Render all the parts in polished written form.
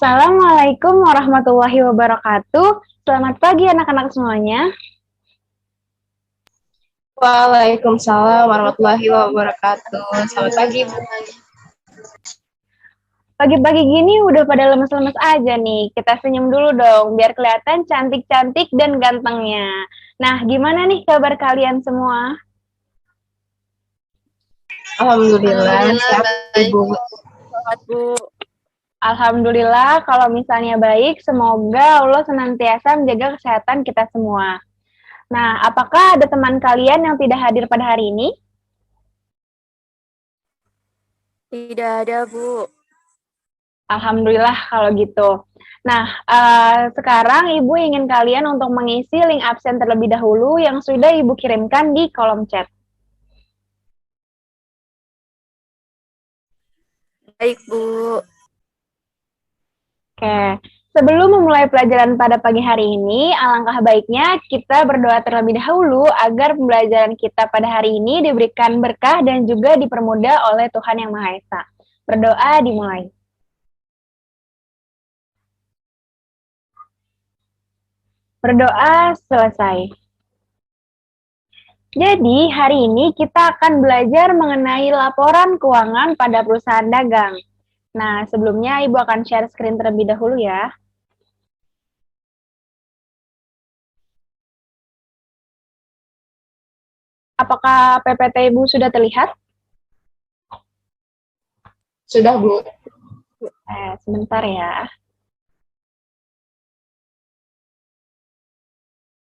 Assalamualaikum warahmatullahi wabarakatuh. Selamat pagi anak-anak semuanya. Waalaikumsalam warahmatullahi wabarakatuh. Selamat pagi, Bu. Pagi-pagi gini udah pada lemes-lemes aja nih. Kita senyum dulu dong, biar kelihatan cantik-cantik dan gantengnya. Nah, gimana nih kabar kalian semua? Alhamdulillah, sehat, Ibu. Sehat, Bu. Alhamdulillah, kalau misalnya baik, semoga Allah senantiasa menjaga kesehatan kita semua. Nah, apakah ada teman kalian yang tidak hadir pada hari ini? Tidak ada, Bu. Alhamdulillah kalau gitu. Nah, sekarang Ibu ingin kalian untuk mengisi link absen terlebih dahulu yang sudah Ibu kirimkan di kolom chat. Baik, Bu. Oke, sebelum memulai pelajaran pada pagi hari ini, alangkah baiknya kita berdoa terlebih dahulu agar pembelajaran kita pada hari ini diberikan berkah dan juga dipermudah oleh Tuhan Yang Maha Esa. Berdoa dimulai. Berdoa selesai. Jadi, hari ini kita akan belajar mengenai laporan keuangan pada perusahaan dagang. Nah, sebelumnya Ibu akan share screen terlebih dahulu ya. Apakah PPT Ibu sudah terlihat? Sudah, Bu. Sebentar ya.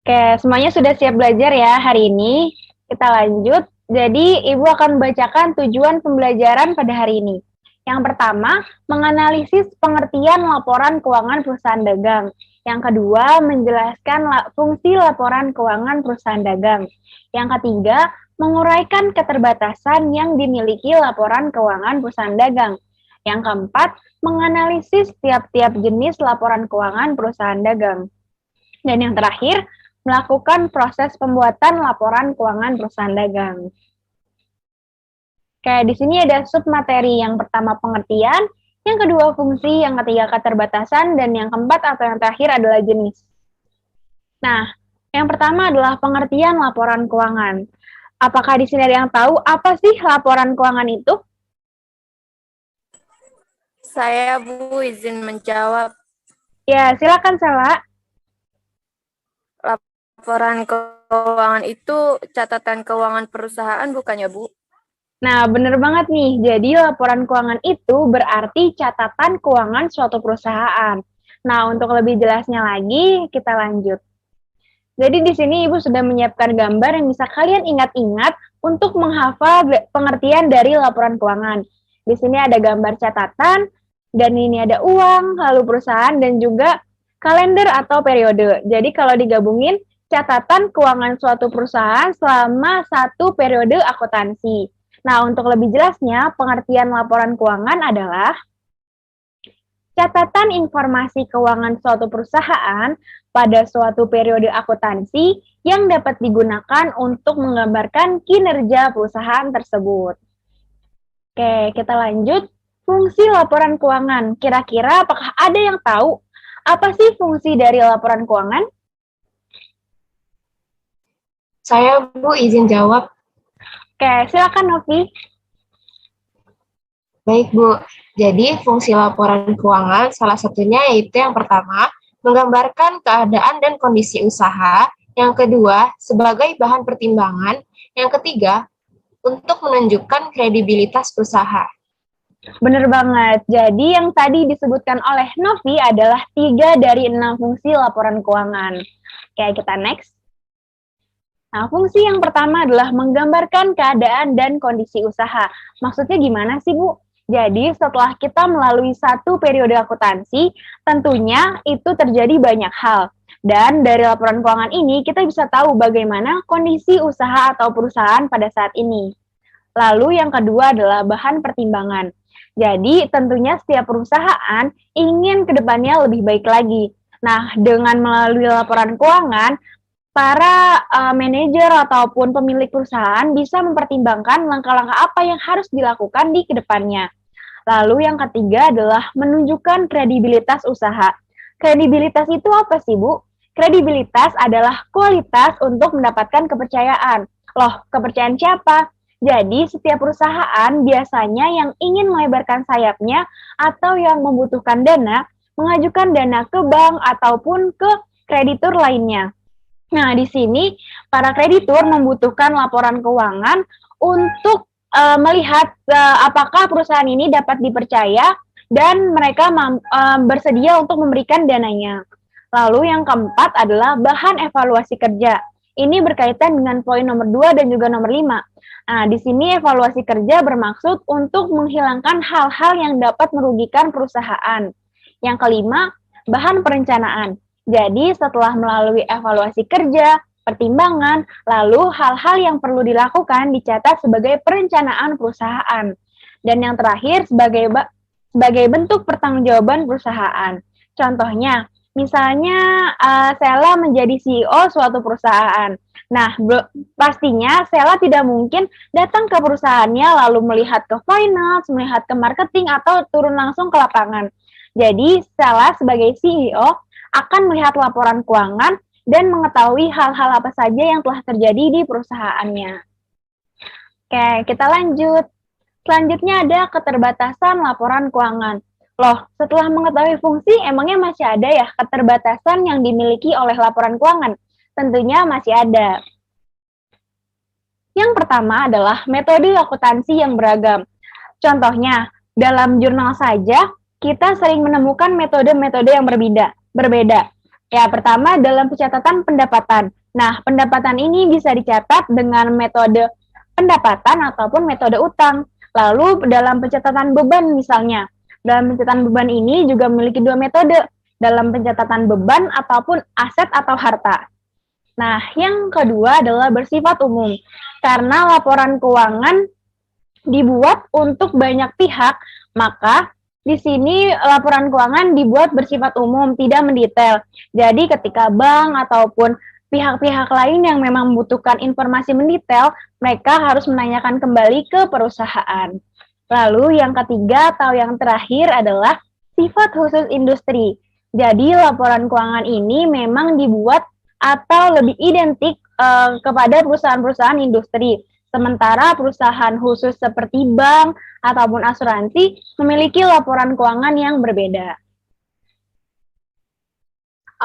Oke, semuanya sudah siap belajar ya hari ini. Kita lanjut. Jadi, Ibu akan membacakan tujuan pembelajaran pada hari ini. Yang pertama, menganalisis pengertian laporan keuangan perusahaan dagang. Yang kedua, menjelaskan fungsi laporan keuangan perusahaan dagang. Yang ketiga, menguraikan keterbatasan yang dimiliki laporan keuangan perusahaan dagang. Yang keempat, menganalisis tiap-tiap jenis laporan keuangan perusahaan dagang. Dan yang terakhir, melakukan proses pembuatan laporan keuangan perusahaan dagang. Oke, di sini ada submateri. Yang pertama pengertian, yang kedua fungsi, yang ketiga keterbatasan, dan yang keempat atau yang terakhir adalah jenis. Nah, yang pertama adalah pengertian laporan keuangan. Apakah di sini ada yang tahu apa sih laporan keuangan itu? Saya, Bu, izin menjawab. Ya, silakan Sela. Laporan keuangan itu catatan keuangan perusahaan, bukannya, Bu? Nah, benar banget nih. Jadi, laporan keuangan itu berarti catatan keuangan suatu perusahaan. Nah, untuk lebih jelasnya lagi, kita lanjut. Jadi, di sini Ibu sudah menyiapkan gambar yang bisa kalian ingat-ingat untuk menghafal pengertian dari laporan keuangan. Di sini ada gambar catatan, dan ini ada uang, lalu perusahaan, dan juga kalender atau periode. Jadi, kalau digabungin, catatan keuangan suatu perusahaan selama satu periode akuntansi. Nah, untuk lebih jelasnya, pengertian laporan keuangan adalah catatan informasi keuangan suatu perusahaan pada suatu periode akuntansi yang dapat digunakan untuk menggambarkan kinerja perusahaan tersebut. Oke, kita lanjut. Fungsi laporan keuangan. Kira-kira apakah ada yang tahu apa sih fungsi dari laporan keuangan? Saya, Bu, izin jawab. Oke, silakan Novi. Baik, Bu. Jadi, fungsi laporan keuangan salah satunya yaitu yang pertama, menggambarkan keadaan dan kondisi usaha. Yang kedua, sebagai bahan pertimbangan. Yang ketiga, untuk menunjukkan kredibilitas usaha. Bener banget. Jadi yang tadi disebutkan oleh Novi adalah 3 dari 6 fungsi laporan keuangan. Oke, kita next. Nah, fungsi yang pertama adalah menggambarkan keadaan dan kondisi usaha. Maksudnya gimana sih, Bu? Jadi, setelah kita melalui satu periode akuntansi, tentunya itu terjadi banyak hal. Dan dari laporan keuangan ini, kita bisa tahu bagaimana kondisi usaha atau perusahaan pada saat ini. Lalu yang kedua adalah bahan pertimbangan. Jadi, tentunya setiap perusahaan ingin ke depannya lebih baik lagi. Nah, dengan melalui laporan keuangan, para manajer ataupun pemilik perusahaan bisa mempertimbangkan langkah-langkah apa yang harus dilakukan di kedepannya. Lalu yang ketiga adalah menunjukkan kredibilitas usaha. Kredibilitas itu apa sih, Bu? Kredibilitas adalah kualitas untuk mendapatkan kepercayaan. Loh, kepercayaan siapa? Jadi, setiap perusahaan biasanya yang ingin melebarkan sayapnya atau yang membutuhkan dana, mengajukan dana ke bank ataupun ke kreditur lainnya. Nah, di sini para kreditur membutuhkan laporan keuangan untuk melihat apakah perusahaan ini dapat dipercaya dan mereka bersedia untuk memberikan dananya. Lalu yang keempat adalah bahan evaluasi kerja. Ini berkaitan dengan poin nomor 2 dan juga nomor 5. Nah, di sini evaluasi kerja bermaksud untuk menghilangkan hal-hal yang dapat merugikan perusahaan. Yang kelima, bahan perencanaan. Jadi, setelah melalui evaluasi kerja, pertimbangan, lalu hal-hal yang perlu dilakukan dicatat sebagai perencanaan perusahaan. Dan yang terakhir, sebagai bentuk pertanggungjawaban perusahaan. Contohnya, misalnya Sela menjadi CEO suatu perusahaan. Nah, pastinya Sela tidak mungkin datang ke perusahaannya lalu melihat ke finance, melihat ke marketing, atau turun langsung ke lapangan. Jadi, Sela sebagai CEO akan melihat laporan keuangan dan mengetahui hal-hal apa saja yang telah terjadi di perusahaannya. Oke, kita lanjut. Selanjutnya ada keterbatasan laporan keuangan. Loh, setelah mengetahui fungsi, emangnya masih ada ya keterbatasan yang dimiliki oleh laporan keuangan? Tentunya masih ada. Yang pertama adalah metode akuntansi yang beragam. Contohnya, dalam jurnal saja, kita sering menemukan metode-metode yang berbeda. Ya, pertama dalam pencatatan pendapatan. Nah, pendapatan ini bisa dicatat dengan metode pendapatan ataupun metode utang. Lalu dalam pencatatan beban misalnya. Dalam pencatatan beban ini juga memiliki dua metode. Dalam pencatatan beban ataupun aset atau harta. Nah, yang kedua adalah bersifat umum. Karena laporan keuangan dibuat untuk banyak pihak, maka di sini laporan keuangan dibuat bersifat umum, tidak mendetail. Jadi ketika bank ataupun pihak-pihak lain yang memang membutuhkan informasi mendetail, mereka harus menanyakan kembali ke perusahaan. Lalu yang ketiga atau yang terakhir adalah sifat khusus industri. Jadi laporan keuangan ini memang dibuat atau lebih identik kepada perusahaan-perusahaan industri. Sementara perusahaan khusus seperti bank ataupun asuransi memiliki laporan keuangan yang berbeda.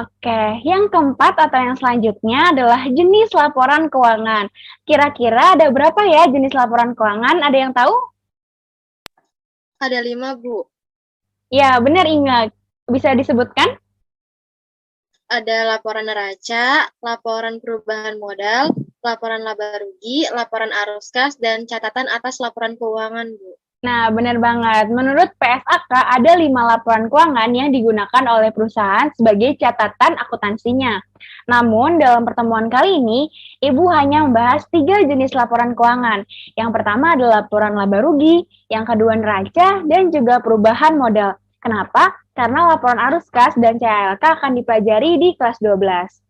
Oke, yang keempat atau yang selanjutnya adalah jenis laporan keuangan. Kira-kira ada berapa ya jenis laporan keuangan? Ada yang tahu? Ada 5, Bu. Ya, benar Inga. Bisa disebutkan? Ada laporan neraca, laporan perubahan modal, laporan laba rugi, laporan arus kas, dan catatan atas laporan keuangan, Bu. Nah, benar banget. Menurut PSAK, ada 5 laporan keuangan yang digunakan oleh perusahaan sebagai catatan akuntansinya. Namun, dalam pertemuan kali ini, Ibu hanya membahas 3 jenis laporan keuangan. Yang pertama adalah laporan laba rugi, yang kedua neraca, dan juga perubahan modal. Kenapa? Karena laporan arus kas dan CALK akan dipelajari di kelas 12.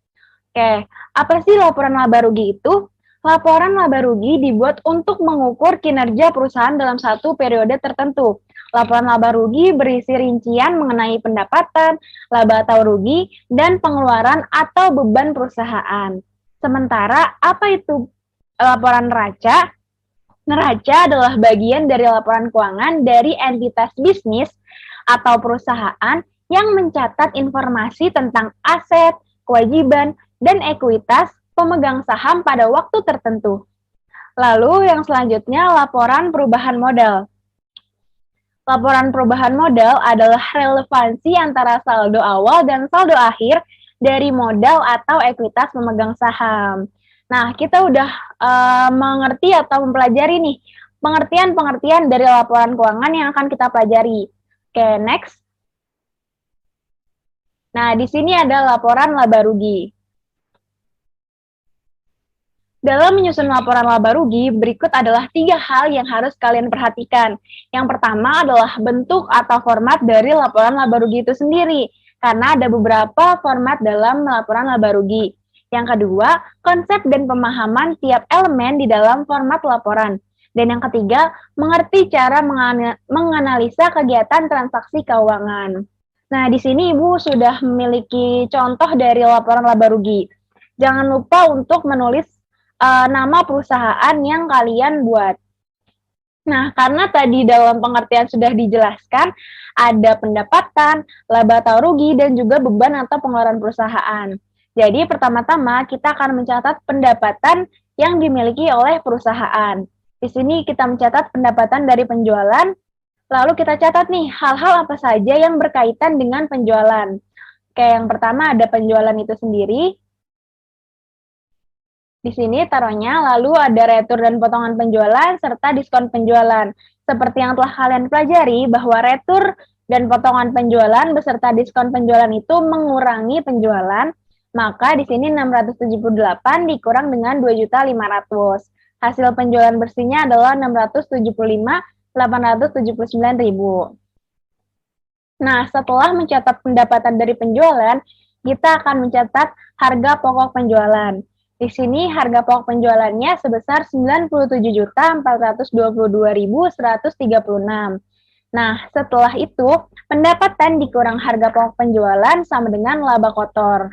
Oke, apa sih laporan laba rugi itu? Laporan laba rugi dibuat untuk mengukur kinerja perusahaan dalam satu periode tertentu. Laporan laba rugi berisi rincian mengenai pendapatan, laba atau rugi, dan pengeluaran atau beban perusahaan. Sementara, apa itu laporan neraca? Neraca adalah bagian dari laporan keuangan dari entitas bisnis atau perusahaan yang mencatat informasi tentang aset, kewajiban, dan ekuitas pemegang saham pada waktu tertentu. Lalu yang selanjutnya laporan perubahan modal. Laporan perubahan modal adalah relevansi antara saldo awal dan saldo akhir dari modal atau ekuitas pemegang saham. Nah, kita udah mengerti atau mempelajari nih pengertian-pengertian dari laporan keuangan yang akan kita pelajari. Oke, next. Nah, di sini ada laporan laba rugi. Dalam menyusun laporan laba rugi, berikut adalah 3 hal yang harus kalian perhatikan. Yang pertama adalah bentuk atau format dari laporan laba rugi itu sendiri, karena ada beberapa format dalam laporan laba rugi. Yang kedua, konsep dan pemahaman tiap elemen di dalam format laporan. Dan yang ketiga, mengerti cara menganalisa kegiatan transaksi keuangan. Nah, di sini Ibu sudah memiliki contoh dari laporan laba rugi. Jangan lupa untuk menulis nama perusahaan yang kalian buat. Nah, karena tadi dalam pengertian sudah dijelaskan, ada pendapatan, laba atau rugi, dan juga beban atau pengeluaran perusahaan. Jadi, pertama-tama kita akan mencatat pendapatan yang dimiliki oleh perusahaan. Di sini kita mencatat pendapatan dari penjualan, lalu kita catat nih, hal-hal apa saja yang berkaitan dengan penjualan. Kayak yang pertama ada penjualan itu sendiri. Di sini taruhnya, lalu ada retur dan potongan penjualan, serta diskon penjualan. Seperti yang telah kalian pelajari, bahwa retur dan potongan penjualan beserta diskon penjualan itu mengurangi penjualan, maka di sini 678 dikurang dengan 2.500.000. Hasil penjualan bersihnya adalah 675.879.000. Nah, setelah mencatat pendapatan dari penjualan, kita akan mencatat harga pokok penjualan. Di sini harga pokok penjualannya sebesar 97.422.136. Nah, setelah itu, pendapatan dikurang harga pokok penjualan sama dengan laba kotor.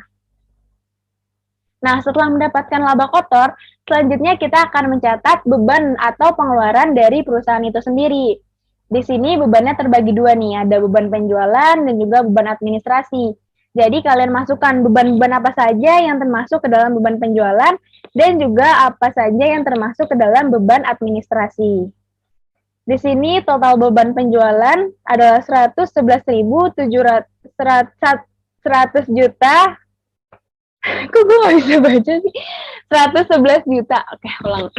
Nah, setelah mendapatkan laba kotor, selanjutnya kita akan mencatat beban atau pengeluaran dari perusahaan itu sendiri. Di sini bebannya terbagi dua nih, ada beban penjualan dan juga beban administrasi. Jadi kalian masukkan beban-beban apa saja yang termasuk ke dalam beban penjualan dan juga apa saja yang termasuk ke dalam beban administrasi. Di sini total beban penjualan adalah 111.100 juta. Kok gue gak bisa baca sih? 111 juta. Oke, ulang.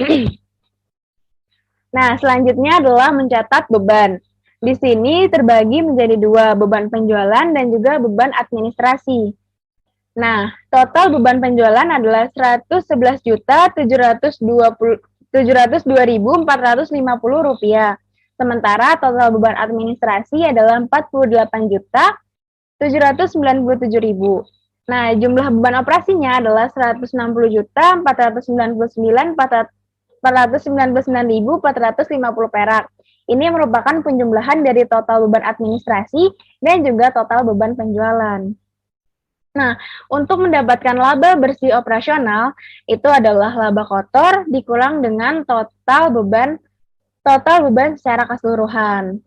Nah, selanjutnya adalah mencatat beban. Di sini terbagi menjadi dua, beban penjualan dan juga beban administrasi. Nah, total beban penjualan adalah 111.702.450 rupiah. Sementara total beban administrasi adalah 48.797.000. Nah, jumlah beban operasinya adalah 160.499.450 perak. Ini merupakan penjumlahan dari total beban administrasi dan juga total beban penjualan. Nah, untuk mendapatkan laba bersih operasional, itu adalah laba kotor dikurang dengan total beban secara keseluruhan.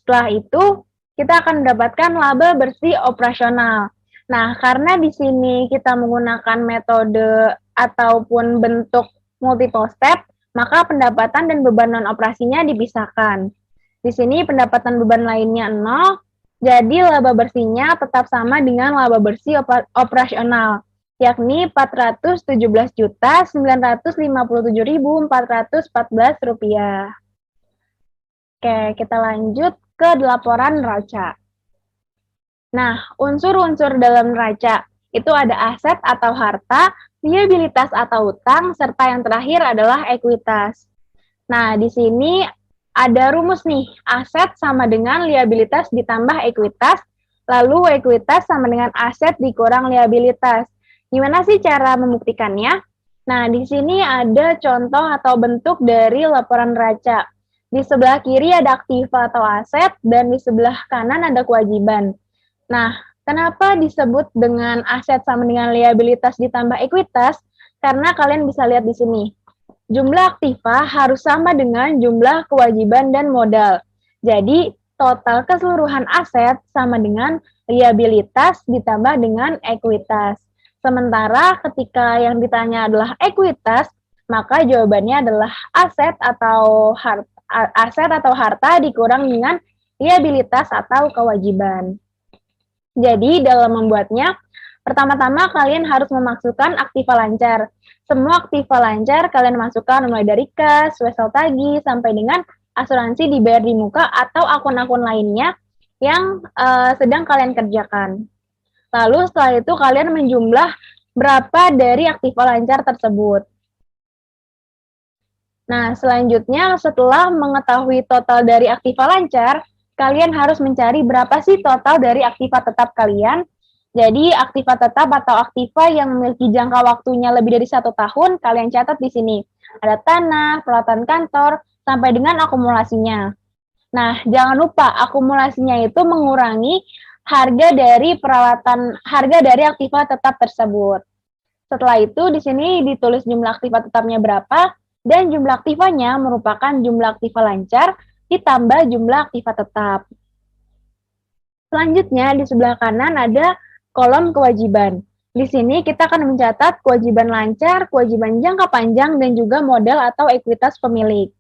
Setelah itu, kita akan mendapatkan laba bersih operasional. Nah, karena di sini kita menggunakan metode ataupun bentuk multiple step, maka pendapatan dan beban non-operasinya dipisahkan. Di sini pendapatan beban lainnya 0, jadi laba bersihnya tetap sama dengan laba bersih operasional, yakni Rp417.957.414. Oke, kita lanjut ke laporan neraca. Nah, unsur-unsur dalam neraca itu ada aset atau harta, liabilitas atau utang, serta yang terakhir adalah ekuitas. Nah, di sini ada rumus nih, aset sama dengan liabilitas ditambah ekuitas, lalu ekuitas sama dengan aset dikurang liabilitas. Gimana sih cara membuktikannya? Nah, di sini ada contoh atau bentuk dari laporan neraca. Di sebelah kiri ada aktiva atau aset, dan di sebelah kanan ada kewajiban. Nah, kenapa disebut dengan aset sama dengan liabilitas ditambah ekuitas? Karena kalian bisa lihat di sini. Jumlah aktiva harus sama dengan jumlah kewajiban dan modal. Jadi, total keseluruhan aset sama dengan liabilitas ditambah dengan ekuitas. Sementara ketika yang ditanya adalah ekuitas, maka jawabannya adalah aset atau harta dikurang dengan liabilitas atau kewajiban. Jadi, dalam membuatnya, pertama-tama kalian harus memasukkan aktiva lancar. Semua aktiva lancar kalian masukkan mulai dari kas, wesel tagih, sampai dengan asuransi dibayar di muka atau akun-akun lainnya yang sedang kalian kerjakan. Lalu setelah itu kalian menjumlah berapa dari aktiva lancar tersebut. Nah, selanjutnya setelah mengetahui total dari aktiva lancar, kalian harus mencari berapa sih total dari aktiva tetap kalian. Jadi, aktiva tetap atau aktiva yang memiliki jangka waktunya lebih dari 1 tahun, kalian catat di sini. Ada tanah, peralatan kantor, sampai dengan akumulasinya. Nah, jangan lupa akumulasinya itu mengurangi harga dari aktiva tetap tersebut. Setelah itu di sini ditulis jumlah aktiva tetapnya berapa dan jumlah aktivanya merupakan jumlah aktiva lancar ditambah jumlah aktiva tetap. Selanjutnya di sebelah kanan ada kolom kewajiban. Di sini kita akan mencatat kewajiban lancar, kewajiban jangka panjang, dan juga modal atau ekuitas pemilik.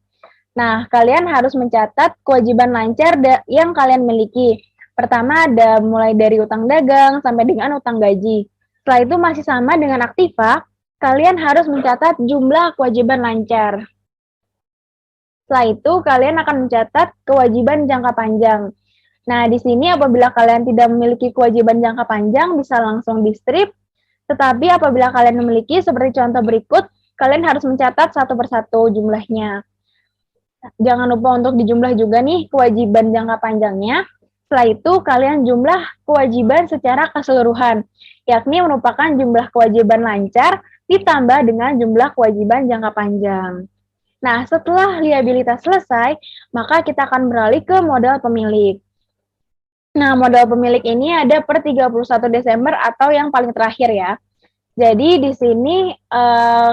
Nah, kalian harus mencatat kewajiban lancar yang kalian miliki. Pertama ada mulai dari utang dagang sampai dengan utang gaji. Setelah itu masih sama dengan aktiva, kalian harus mencatat jumlah kewajiban lancar. Setelah itu kalian akan mencatat kewajiban jangka panjang. Nah, di sini apabila kalian tidak memiliki kewajiban jangka panjang, bisa langsung di-strip. Tetapi apabila kalian memiliki, seperti contoh berikut, kalian harus mencatat satu persatu jumlahnya. Jangan lupa untuk dijumlah juga nih kewajiban jangka panjangnya. Setelah itu, kalian jumlah kewajiban secara keseluruhan, yakni merupakan jumlah kewajiban lancar ditambah dengan jumlah kewajiban jangka panjang. Nah, setelah liabilitas selesai, maka kita akan beralih ke modal pemilik. Nah, modal pemilik ini ada per 31 Desember atau yang paling terakhir ya. Jadi di sini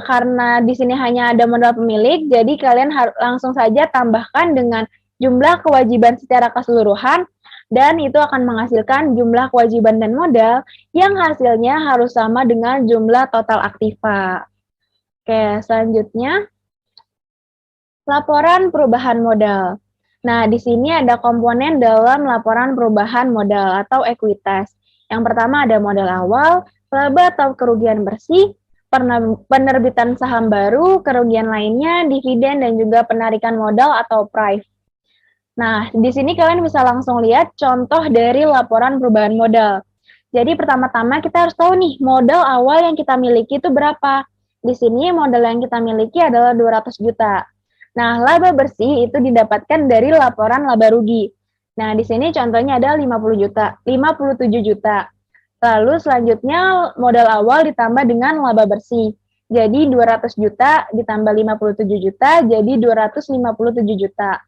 karena di sini hanya ada modal pemilik, jadi kalian langsung saja tambahkan dengan jumlah kewajiban secara keseluruhan dan itu akan menghasilkan jumlah kewajiban dan modal yang hasilnya harus sama dengan jumlah total aktiva. Oke, selanjutnya laporan perubahan modal. Nah, di sini ada komponen dalam laporan perubahan modal atau ekuitas. Yang pertama ada modal awal, laba atau kerugian bersih, penerbitan saham baru, kerugian lainnya, dividen, dan juga penarikan modal atau PRIV. Nah, di sini kalian bisa langsung lihat contoh dari laporan perubahan modal. Jadi pertama-tama kita harus tahu nih, modal awal yang kita miliki itu berapa. Di sini modal yang kita miliki adalah 200 juta. Nah, laba bersih itu didapatkan dari laporan laba rugi. Nah, di sini contohnya ada 57 juta. Lalu selanjutnya modal awal ditambah dengan laba bersih. Jadi 200 juta ditambah 57 juta, jadi 257 juta.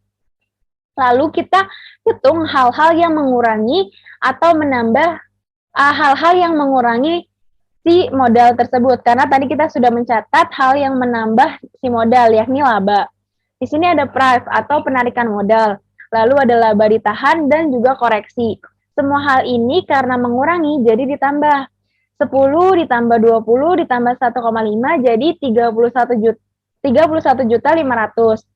Lalu kita hitung hal-hal yang mengurangi atau menambah hal-hal yang mengurangi si modal tersebut. Karena tadi kita sudah mencatat hal yang menambah si modal, yakni laba. Di sini ada PRIV atau penarikan modal, lalu ada laba ditahan dan juga koreksi. Semua hal ini karena mengurangi jadi ditambah. 10 ditambah 20 ditambah 1,5 jadi 31 juta 500.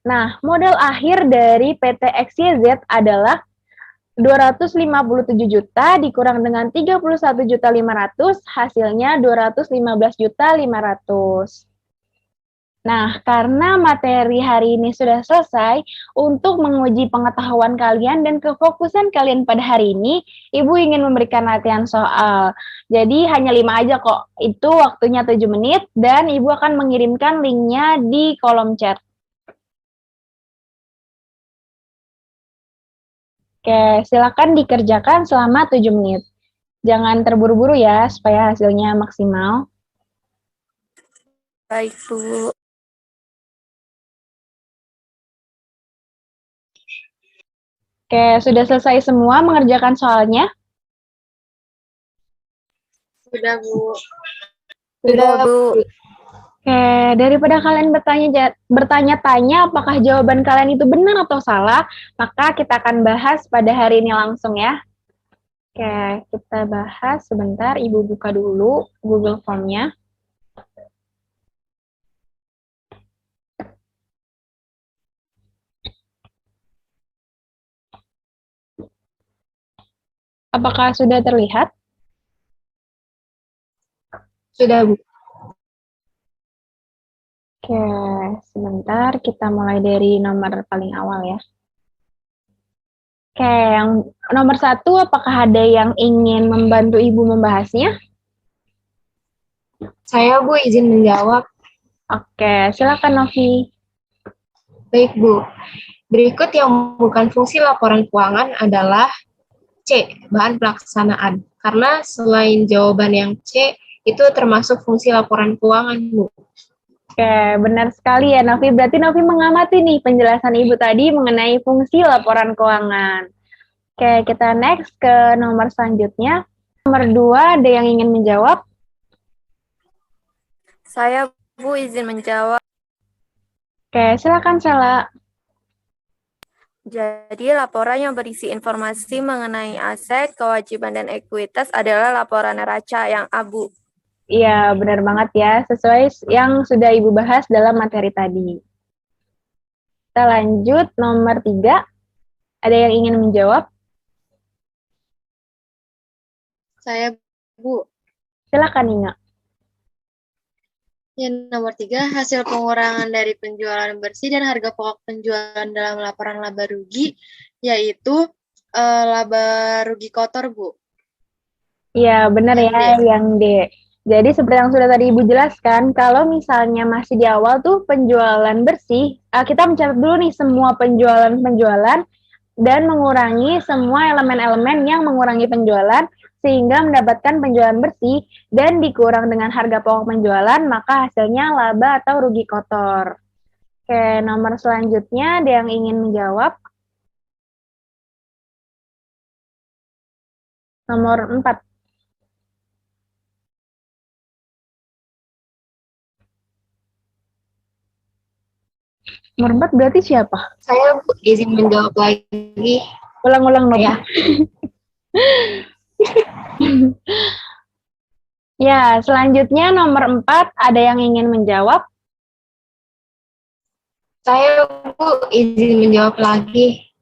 Nah, modal akhir dari PT XYZ adalah 257 juta dikurang dengan 31 juta 500, hasilnya 215 juta 500. Nah, karena materi hari ini sudah selesai, untuk menguji pengetahuan kalian dan kefokusan kalian pada hari ini, Ibu ingin memberikan latihan soal. Jadi, hanya 5 aja kok. Itu waktunya 7 menit, dan Ibu akan mengirimkan linknya di kolom chat. Oke, silakan dikerjakan selama 7 menit. Jangan terburu-buru ya, supaya hasilnya maksimal. Baik, Bu. Oke, sudah selesai semua mengerjakan soalnya? Sudah, Bu. Sudah, Bu. Oke, daripada kalian bertanya-tanya apakah jawaban kalian itu benar atau salah, maka kita akan bahas pada hari ini langsung ya. Oke, kita bahas sebentar. Ibu buka dulu Google Form-nya. Apakah sudah terlihat? Sudah, Bu. Oke, sebentar. Kita mulai dari nomor paling awal ya. Oke, yang nomor 1, apakah ada yang ingin membantu Ibu membahasnya? Saya, Bu, izin menjawab. Oke, silakan Novi. Baik, Bu. Berikut yang bukan fungsi laporan keuangan adalah C, bahan pelaksanaan. Karena selain jawaban yang C, itu termasuk fungsi laporan keuangan, Bu. Oke, benar sekali ya Novi. Berarti Novi mengamati nih penjelasan Ibu tadi mengenai fungsi laporan keuangan. Oke, kita next ke nomor selanjutnya. Nomor 2, ada yang ingin menjawab? Saya, Bu, izin menjawab. Oke, silakan Sela. Jadi, laporan yang berisi informasi mengenai aset, kewajiban, dan ekuitas adalah laporan neraca yang abu. Iya, benar banget ya. Sesuai yang sudah Ibu bahas dalam materi tadi. Kita lanjut nomor 3. Ada yang ingin menjawab? Saya, Bu. Silakan Inga. Yang nomor 3, hasil pengurangan dari penjualan bersih dan harga pokok penjualan dalam laporan laba rugi, yaitu laba rugi kotor, Bu. Iya, benar Yang ya, D. yang D. Jadi seperti yang sudah tadi Ibu jelaskan, kalau misalnya masih di awal tuh penjualan bersih, kita mencatat dulu nih semua penjualan-penjualan dan mengurangi semua elemen-elemen yang mengurangi penjualan sehingga mendapatkan penjualan bersih dan dikurang dengan harga pokok penjualan, maka hasilnya laba atau rugi kotor. Oke, nomor selanjutnya ada yang ingin menjawab? Nomor 4. Nomor 4 berarti siapa? Saya izin menjawab lagi. Ulang-ulang Novi. Ya. Ya, selanjutnya nomor 4, ada yang ingin menjawab? Saya Bu izin menjawab lagi.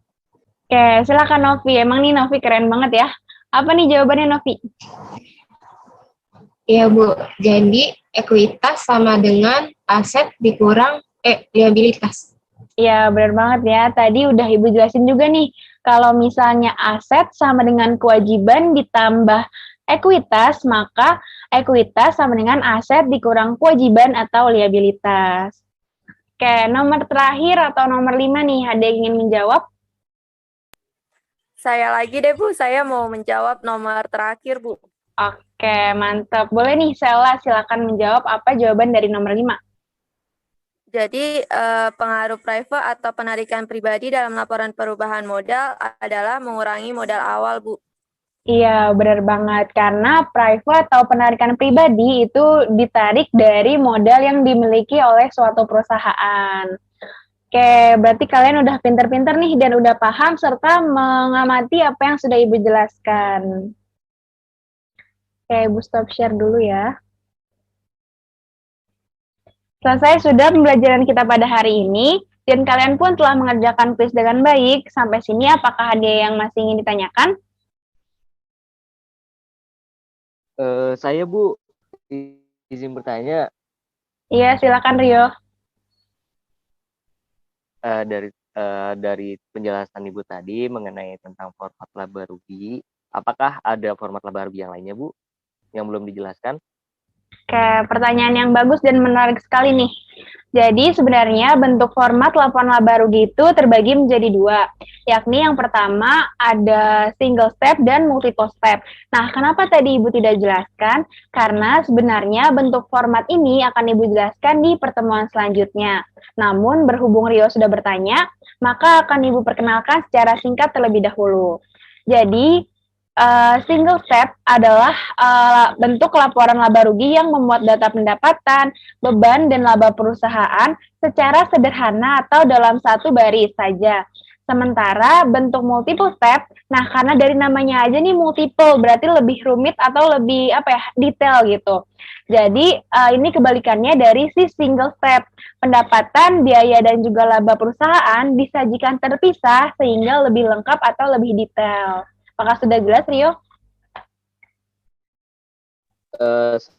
Oke, silakan Novi. Emang nih Novi keren banget ya. Apa nih jawabannya Novi? Iya Bu, jadi ekuitas sama dengan aset dikurang liabilitas. Iya, benar banget ya. Tadi udah Ibu jelasin juga nih, kalau misalnya aset sama dengan kewajiban ditambah ekuitas, maka ekuitas sama dengan aset dikurang kewajiban atau liabilitas. Oke, nomor terakhir atau nomor 5 nih, ada yang ingin menjawab? Saya lagi deh, Bu. Saya mau menjawab nomor terakhir, Bu. Oke, mantap. Boleh nih, Sela, silakan menjawab apa jawaban dari nomor 5. Jadi, pengaruh private atau penarikan pribadi dalam laporan perubahan modal adalah mengurangi modal awal, Bu. Iya, benar banget. Karena private atau penarikan pribadi itu ditarik dari modal yang dimiliki oleh suatu perusahaan. Oke, berarti kalian udah pinter-pinter nih dan udah paham serta mengamati apa yang sudah Ibu jelaskan. Oke, Ibu stop share dulu ya. Selesai sudah pembelajaran kita pada hari ini, dan kalian pun telah mengerjakan kuis dengan baik. Sampai sini apakah ada yang masih ingin ditanyakan? Saya Bu, izin bertanya. Iya, silakan Rio. Dari penjelasan Ibu tadi mengenai tentang format laba rugi, apakah ada format laba rugi yang lainnya Bu yang belum dijelaskan? Oke, pertanyaan yang bagus dan menarik sekali nih. Jadi sebenarnya bentuk format laporan laba rugi itu terbagi menjadi 2, yakni yang pertama ada single step dan multiple step. Nah, kenapa tadi Ibu tidak jelaskan? Karena sebenarnya bentuk format ini akan Ibu jelaskan di pertemuan selanjutnya. Namun berhubung Rio sudah bertanya, maka akan Ibu perkenalkan secara singkat terlebih dahulu. Jadi, single step adalah bentuk laporan laba rugi yang memuat data pendapatan, beban, dan laba perusahaan secara sederhana atau dalam satu baris saja. Sementara bentuk multiple step, nah karena dari namanya aja nih multiple, berarti lebih rumit atau lebih detail gitu. Jadi ini kebalikannya dari si single step. Pendapatan, biaya, dan juga laba perusahaan disajikan terpisah sehingga lebih lengkap atau lebih detail. Apakah sudah jelas, Rio?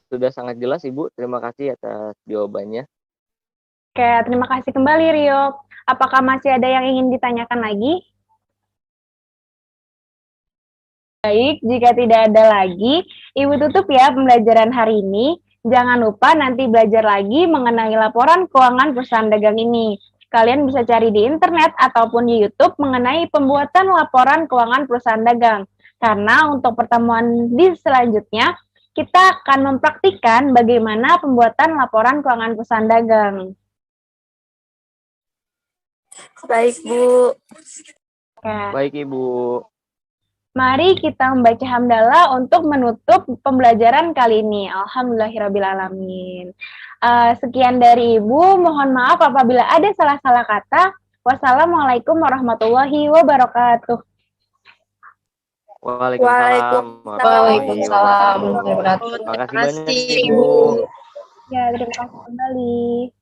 Sudah sangat jelas Ibu, terima kasih atas jawabannya. Oke, terima kasih kembali, Rio. Apakah masih ada yang ingin ditanyakan lagi? Baik, jika tidak ada lagi, Ibu tutup ya pembelajaran hari ini. Jangan lupa nanti belajar lagi mengenai laporan keuangan perusahaan dagang ini. Kalian bisa cari di internet ataupun di YouTube mengenai pembuatan laporan keuangan perusahaan dagang. Karena untuk pertemuan di selanjutnya, kita akan mempraktikkan bagaimana pembuatan laporan keuangan perusahaan dagang. Baik, Bu. Oke. Baik, Ibu. Mari kita membaca hamdalah untuk menutup pembelajaran kali ini. Alhamdulillahirrabbilalamin. Sekian dari Ibu. Mohon maaf apabila ada salah-salah kata. Wassalamualaikum warahmatullahi wabarakatuh. Waalaikumsalam. Waalaikumsalam. Terima kasih banyak, kasih, Ibu. Ya, terima kasih kembali.